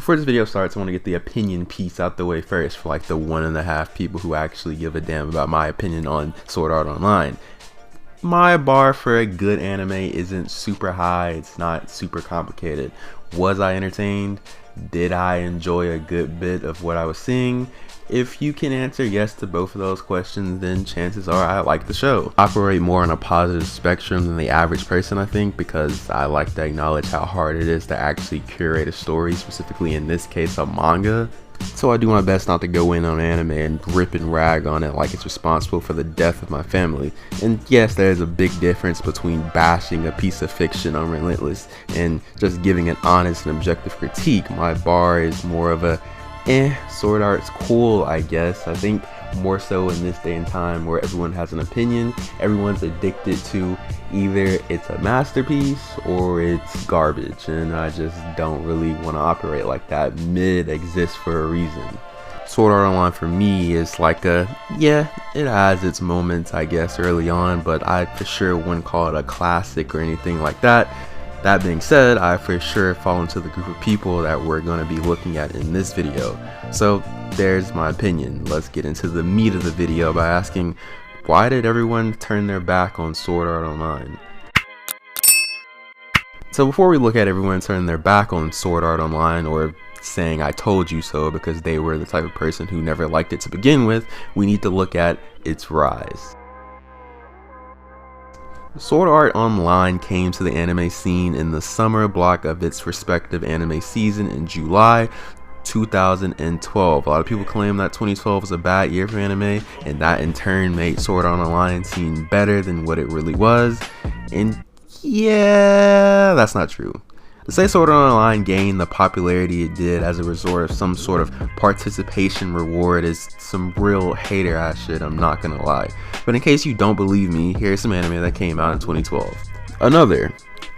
Before this video starts, I want to get the opinion piece out the way first for like the 1.5 people who actually give a damn about my opinion on Sword Art Online. My bar for a good anime isn't super high, it's not super complicated. Was I entertained? Did I enjoy a good bit of what I was seeing? If you can answer yes to both of those questions, then chances are I like the show. I operate more on a positive spectrum than the average person, I think, because I like to acknowledge how hard it is to actually curate a story, specifically in this case a manga. So I do my best not to go in on anime and rip and rag on it like it's responsible for the death of my family. And yes, there is a big difference between bashing a piece of fiction on Relentless and just giving an honest and objective critique. My bar is more of a Sword Art's cool, I guess. I think more so in this day and time where everyone has an opinion, everyone's addicted to either it's a masterpiece or it's garbage, and I just don't really want to operate like that. Mid exists for a reason. Sword Art Online for me is like it has its moments, I guess, early on, but I for sure wouldn't call it a classic or anything like that. That being said, I for sure fall into the group of people that we're going to be looking at in this video. So there's my opinion. Let's get into the meat of the video by asking, why did everyone turn their back on Sword Art Online? So before we look at everyone turning their back on Sword Art Online or saying I told you so because they were the type of person who never liked it to begin with, we need to look at its rise. Sword Art Online came to the anime scene in the summer block of its respective anime season in July 2012. A lot of people claim that 2012 was a bad year for anime, and that in turn made Sword Art Online seem better than what it really was. And yeah, that's not true. To say Sword Art Online gained the popularity it did as a result of some sort of participation reward is some real hater ass shit, I'm not gonna lie. But in case you don't believe me, here's some anime that came out in 2012. Another,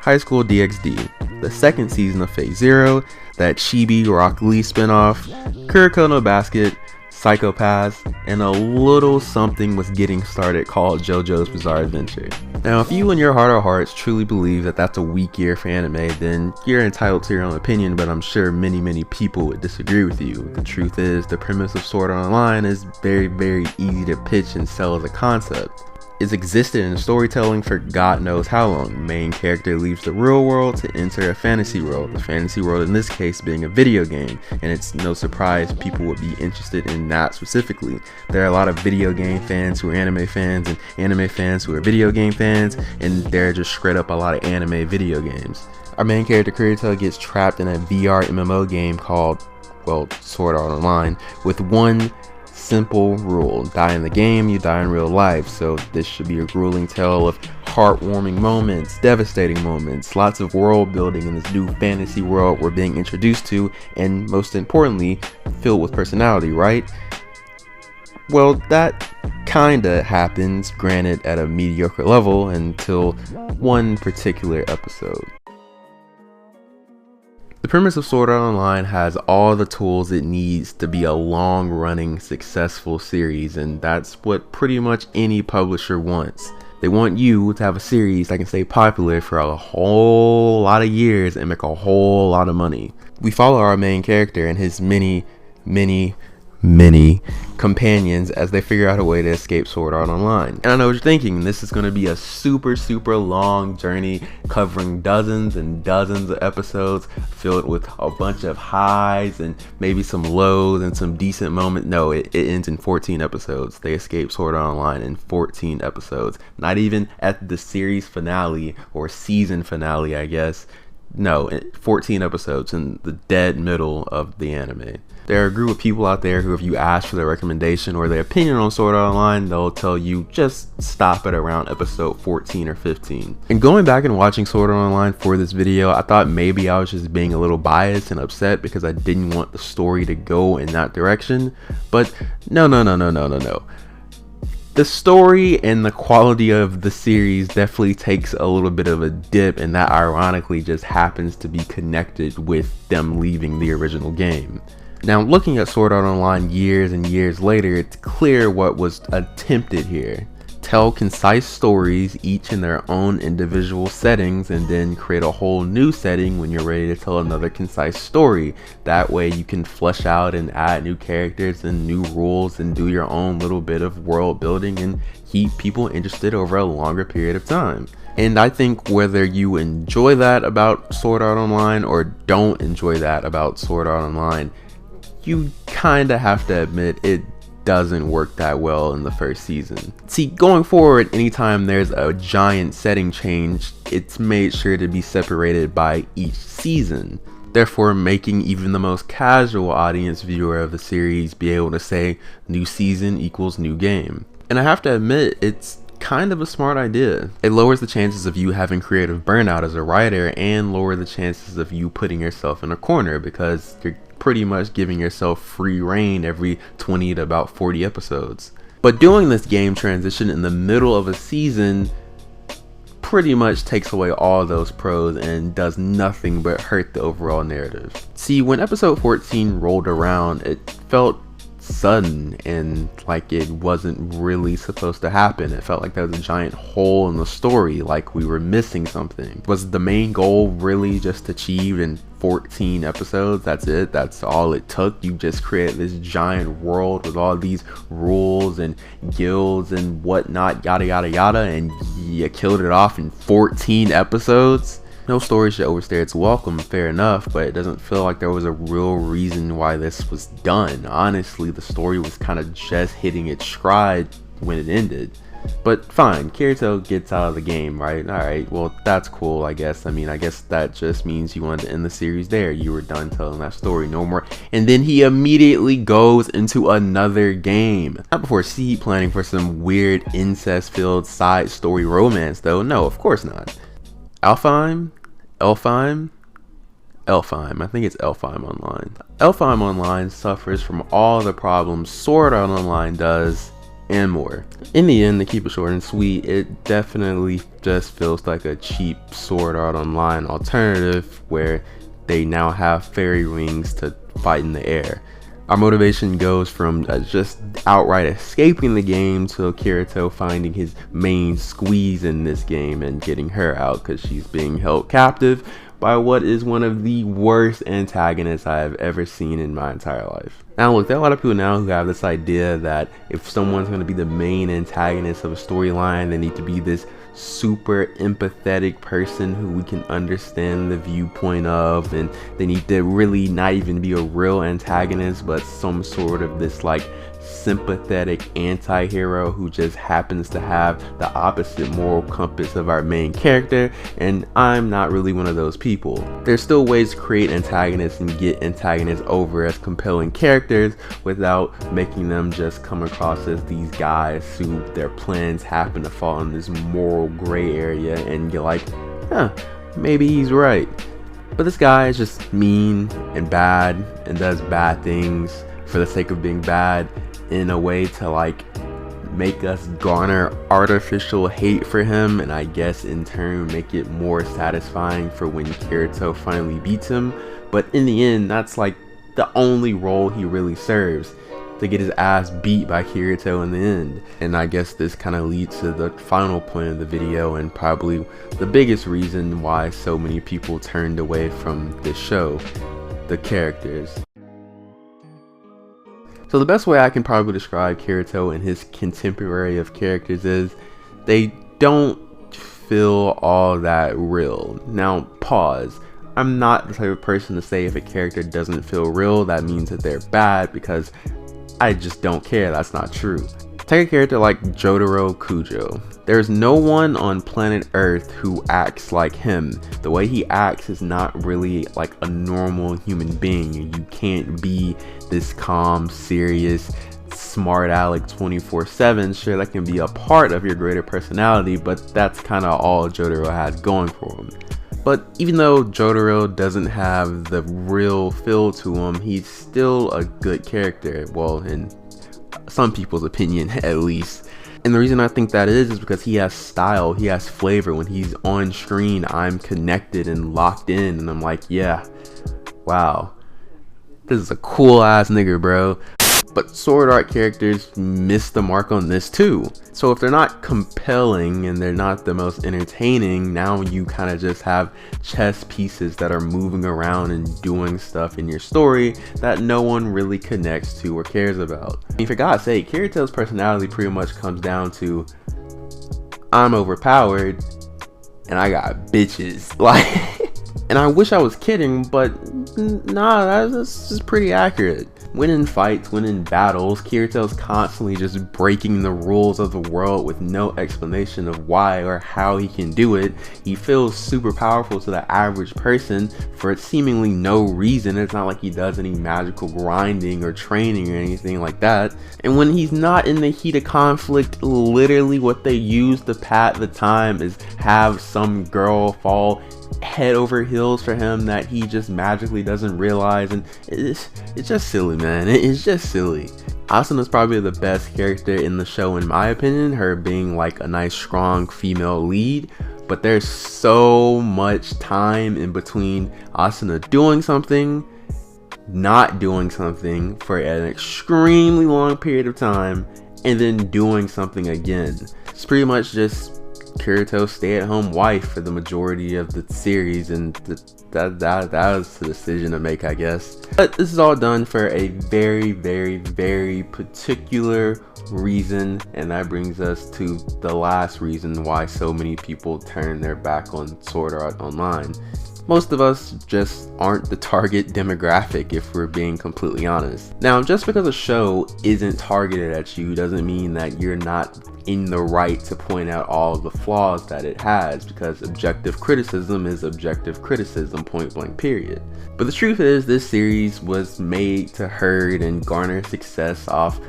High School DxD, the second season of Phase Zero, that Chibi Rock Lee spinoff, Kuroko no Basket, Psychopaths, and a little something was getting started called JoJo's Bizarre Adventure. Now, if you in your heart of hearts truly believe that that's a weak year for anime, then you're entitled to your own opinion, but I'm sure many people would disagree with you. The truth is, the premise of Sword Art Online is very easy to pitch and sell as a concept. It's existed in storytelling for God knows how long. Main character leaves the real world to enter a fantasy world, the fantasy world in this case being a video game, and it's no surprise people would be interested in that specifically. There are a lot of video game fans who are anime fans, and anime fans who are video game fans, and there are just straight up a lot of anime video games. Our main character Kurito gets trapped in a VR MMO game called, well, Sword Art Online, with one simple rule: die in the game, you die in real life. So this should be a grueling tale of heartwarming moments, devastating moments, lots of world building in this new fantasy world we're being introduced to, and most importantly, filled with personality, right? Well, that kinda happens, granted at a mediocre level, until one particular episode. The premise of Sword Art Online has all the tools it needs to be a long-running, successful series, and that's what pretty much any publisher wants. They want you to have a series that can stay popular for a whole lot of years and make a whole lot of money. We follow our main character and his many companions as they figure out a way to escape Sword Art Online. And I know what you're thinking, this is going to be a super long journey covering dozens and dozens of episodes filled with a bunch of highs and maybe some lows and some decent moments. No, it ends in 14 episodes. They escape Sword Art Online in 14 episodes. Not even at the series finale or season finale, I guess. No, 14 episodes in the dead middle of the anime. There are a group of people out there who, if you ask for their recommendation or their opinion on Sword Art Online, they'll tell you just stop at around episode 14 or 15. And going back and watching Sword Art Online for this video, I thought maybe I was just being a little biased and upset because I didn't want the story to go in that direction. But no. The story and the quality of the series definitely takes a little bit of a dip, and that ironically just happens to be connected with them leaving the original game. Now, looking at Sword Art Online years and years later, it's clear what was attempted here. tell concise stories, each in their own individual settings, and then create a whole new setting when you're ready to tell another concise story. That way you can flesh out and add new characters and new rules and do your own little bit of world building and keep people interested over a longer period of time. And I think whether you enjoy that about Sword Art Online or don't enjoy that about Sword Art Online, you kind of have to admit it doesn't work that well in the first season. See, going forward, anytime there's a giant setting change, it's made sure to be separated by each season, therefore making even the most casual audience viewer of the series be able to say new season equals new game. And I have to admit, it's kind of a smart idea. It lowers the chances of you having creative burnout as a writer and lower the chances of you putting yourself in a corner, because you're pretty much giving yourself free reign every 20 to about 40 episodes. But doing this game transition in the middle of a season pretty much takes away all those pros and does nothing but hurt the overall narrative. See, when episode 14 rolled around, it felt sudden and like it wasn't really supposed to happen. It felt like there was a giant hole in the story, like we were missing something. Was the main goal really just achieved in 14 episodes? That's it? That's all it took? You just created this giant world with all these rules and guilds and whatnot, yada yada yada, and you killed it off in 14 episodes? No story should overstay its welcome, fair enough, but it doesn't feel like there was a real reason why this was done. Honestly, the story was kind of just hitting its stride when it ended. But fine, Kirito gets out of the game, right? Alright, well, that's cool, I guess. I mean, I guess that just means you wanted to end the series there. You were done telling that story, no more. And then he immediately goes into another game. Not before seed planning for some weird incest-filled side story romance, though. No, of course not. Elfheim, I think it's Elfheim Online. Elfheim Online suffers from all the problems Sword Art Online does and more. In the end, to keep it short and sweet, it definitely just feels like a cheap Sword Art Online alternative where they now have fairy wings to fight in the air. Our motivation goes from just outright escaping the game to Kirito finding his main squeeze in this game and getting her out because she's being held captive by what is one of the worst antagonists I have ever seen in my entire life. Now look, there are a lot of people now who have this idea that if someone's going to be the main antagonist of a storyline, they need to be this super empathetic person who we can understand the viewpoint of, and they need to really not even be a real antagonist but some sort of this like sympathetic anti-hero who just happens to have the opposite moral compass of our main character, and I'm not really one of those people. There's still ways to create antagonists and get antagonists over as compelling characters without making them just come across as these guys who their plans happen to fall in this moral gray area and you're like, maybe he's right. But this guy is just mean and bad and does bad things for the sake of being bad, in a way to like make us garner artificial hate for him, and I guess in turn make it more satisfying for when Kirito finally beats him. But in the end, that's like the only role he really serves, to get his ass beat by Kirito in the end. And I guess this kind of leads to the final point of the video, and probably the biggest reason why so many people turned away from this show: the characters. So the best way I can probably describe Kirito and his contemporary of characters is they don't feel all that real. Now pause. I'm not the type of person to say if a character doesn't feel real that means that they're bad, because I just don't care. That's not true. Take a character like Jotaro Kujo. There's no one on planet Earth who acts like him. The way he acts is not really like a normal human being. You can't be this calm, serious, smart aleck 24/7. Sure, that can be a part of your greater personality, but that's kind of all Jotaro has going for him. But even though Jotaro doesn't have the real feel to him, he's still a good character. Well, in some people's opinion, at least. And the reason I think that is because he has style, he has flavor. When he's on screen, I'm connected and locked in, and I'm like, yeah, wow, this is a cool ass nigga, bro. But Sword Art characters miss the mark on this too. So if they're not compelling and they're not the most entertaining, now you kind of just have chess pieces that are moving around and doing stuff in your story that no one really connects to or cares about. I mean, for God's sake, Kirito's personality pretty much comes down to, I'm overpowered and I got bitches. Like, and I wish I was kidding, but nah, that's just pretty accurate. When in fights, when in battles, Kirito's constantly just breaking the rules of the world with no explanation of why or how he can do it. He feels super powerful to the average person for seemingly no reason. It's not like he does any magical grinding or training or anything like that. And when he's not in the heat of conflict, literally what they use to pat the time is have some girl fall head over heels for him that he just magically doesn't realize, and it's just silly, man. It's just silly. Asuna's probably the best character in the show in my opinion, her being like a nice strong female lead, but there's so much time in between Asuna doing something, not doing something for an extremely long period of time, and then doing something again. It's pretty much just Kirito's stay-at-home wife for the majority of the series, and that was the decision to make, I guess. But this is all done for a very, very, very particular reason, and that brings us to the last reason why so many people turn their back on Sword Art Online. Most of us just aren't the target demographic, if we're being completely honest. Now, just because a show isn't targeted at you doesn't mean that you're not in the right to point out all the flaws that it has, because objective criticism is objective criticism, point blank period. But the truth is, this series was made to herd and garner success off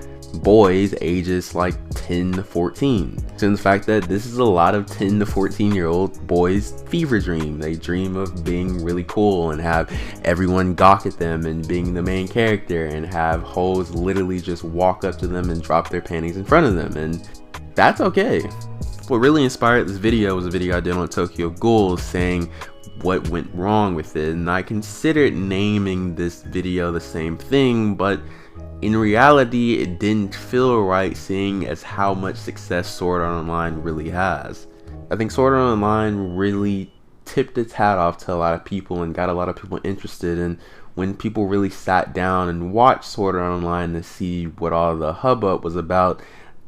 boys ages like 10 to 14. So in the fact that this is a lot of 10 to 14 year old boys' fever dream. They dream of being really cool and have everyone gawk at them and being the main character, and have hoes literally just walk up to them and drop their panties in front of them, and that's okay. What really inspired this video was a video I did on Tokyo Ghoul saying what went wrong with it, and I considered naming this video the same thing, but in reality it didn't feel right, seeing as how much success Sword Art Online really has. I think Sword Art Online really tipped its hat off to a lot of people and got a lot of people interested, and when people really sat down and watched Sword Art Online to see what all the hubbub was about,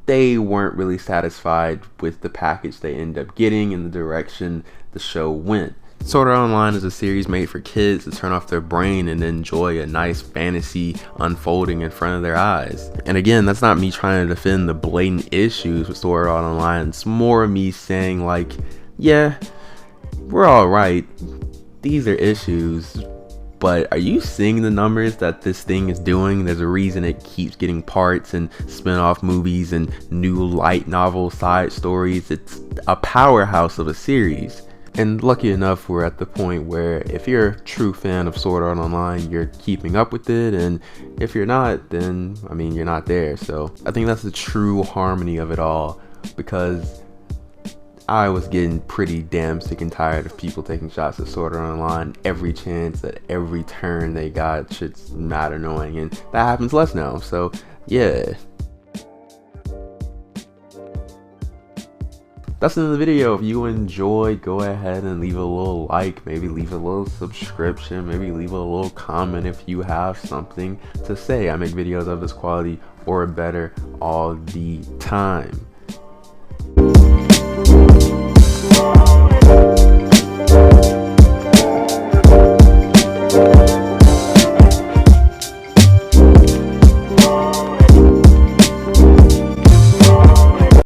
they weren't really satisfied with the package they ended up getting and the direction the show went. Sword Art Online is a series made for kids to turn off their brain and enjoy a nice fantasy unfolding in front of their eyes. And again, that's not me trying to defend the blatant issues with Sword Art Online. It's more me saying like, yeah, we're alright. These are issues. But are you seeing the numbers that this thing is doing? There's a reason it keeps getting parts and spin-off movies and new light novel side stories. It's a powerhouse of a series. And lucky enough, we're at the point where if you're a true fan of Sword Art Online, you're keeping up with it, and if you're not, then I mean, you're not there. So I think that's the true harmony of it all, because I was getting pretty damn sick and tired of people taking shots at Sword Art Online every chance, at every turn they got. Shit's mad annoying, and that happens less now. So yeah, that's the end of the video. If you enjoyed, go ahead and leave a little like, maybe leave a little subscription, maybe leave a little comment if you have something to say. I make videos of this quality or better all the time.